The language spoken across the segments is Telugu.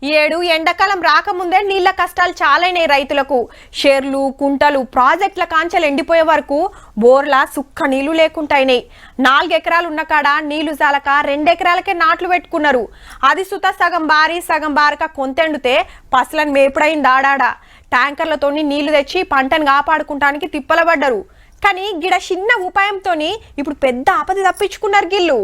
ఈ ఏడు ఎండాకాలం రాకముందే నీళ్ల కష్టాలు చాలైనాయి రైతులకు. షేర్లు కుంటలు ప్రాజెక్టుల కాంచెలు ఎండిపోయే వరకు బోర్ల సుక్క నీళ్లు లేకుంటాయినాయి. 4 ఎకరాలు ఉన్న కాడ నీళ్లు జాలక 2 ఎకరాలకే నాట్లు పెట్టుకున్నారు. అది సుత సగం బారి సగం బారక కొంతెండితే పసలను మేపుడైంది ఆడాడ. ట్యాంకర్లతో నీళ్లు తెచ్చి పంటను కాపాడుకుంటానికి తిప్పలబడ్డరు. కానీ గిడ చిన్న ఉపాయంతో ఇప్పుడు పెద్ద ఆపద తప్పించుకున్నారు గిల్లు.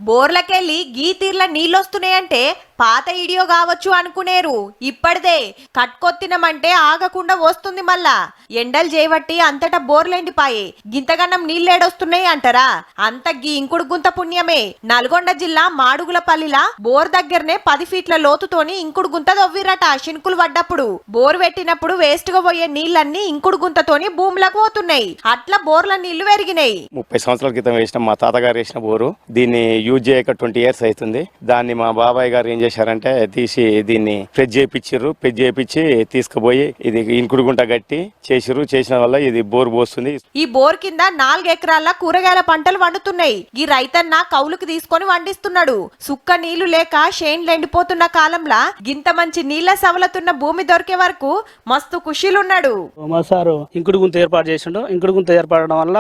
బోర్లకెళ్ళి గీ తీర్ల నీళ్ళొస్తున్నాయంటే పాత ఇడియో కావచ్చు అనుకునేరు. ఇప్పటిదే కట్కొత్తినమంటే ఆగకుండా వస్తుంది. మళ్ళా ఎండలు చేయబట్టి అంతటా బోర్లెండిపాయే. గింతగన్నం నీళ్ళేడొస్తున్నాయి అంటారా? అంత గీ ఇంకుడు గుంత పుణ్యమే. నల్గొండ జిల్లా మాడుగులపల్లిలా బోర్ దగ్గరనే 10 ఫీట్ల లోతుతోని ఇంకుడు గుంత దొవ్విరట. శినుకులు పడ్డప్పుడు బోర్ పెట్టినప్పుడు వేస్ట్ గా పోయే నీళ్ళన్నీ ఇంకుడు గుంతతోని భూములకు పోతున్నాయి. అట్లా బోర్ల నీళ్లు పెరిగినాయి. 30 సంవత్సరాల క్రితం వేసిన మా తాతగారు వేసిన బోరు, దీన్ని యూజ్ చేయక 20 ఇయర్స్ అవుతుంది. దాన్ని మా బాబాయ్ గారు ఏం చేశారంటే తీసి దీన్ని ఫ్రెజ్ చేయించారు. ఫ్రెజ్ చేయించి తీసుకుపోయి ఇది ఇంకుడు గుంట గట్టి చేసిన వల్ల ఇది బోర్ పోస్తుంది. ఈ బోర్ కింద 4 ఎకరాల కూరగాయల పంటలు వండుతున్నాయి. ఈ రైతన్న కౌలుకు తీసుకొని వండిస్తున్నాడు. సుక్క నీళ్లు లేక షేన్లు ఎండిపోతున్న కాలంలో గింత మంచి నీళ్ల సవలతున్న భూమి దొరికే వరకు మస్తు ఖుషీలున్నాడు. మా సారు ఇంకుడు గుంత ఏర్పాటు చేసిండు. ఇంకుడు గుంత ఏర్పడడం వల్ల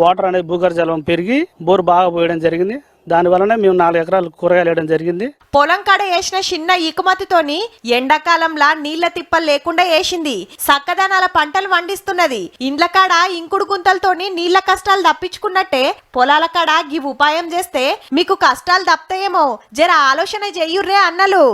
వాటర్ అనేది భూగర్భజలం పెరిగి బోర్ బాగా పోయడం జరిగింది. దాని వలన మేము 4 ఎకరాలు కూరగాయలు వేయడం జరిగింది. పొలం కాడ వేసిన చిన్న ఈకుమతితోని ఎండాకాలంలా నీళ్ల తిప్పలు లేకుండా వేసింది. సక్కదనాల పంటలు వండిస్తున్నది. ఇండ్ల కాడ ఇంకుడు గుంతలతోని నీళ్ల కష్టాలు తప్పించుకున్నట్టే పొలాల కాడ ఈ ఉపాయం చేస్తే మీకు కష్టాలు తప్పుతాయేమో. జర ఆలోచన చెయ్యుర్రే అన్నలు.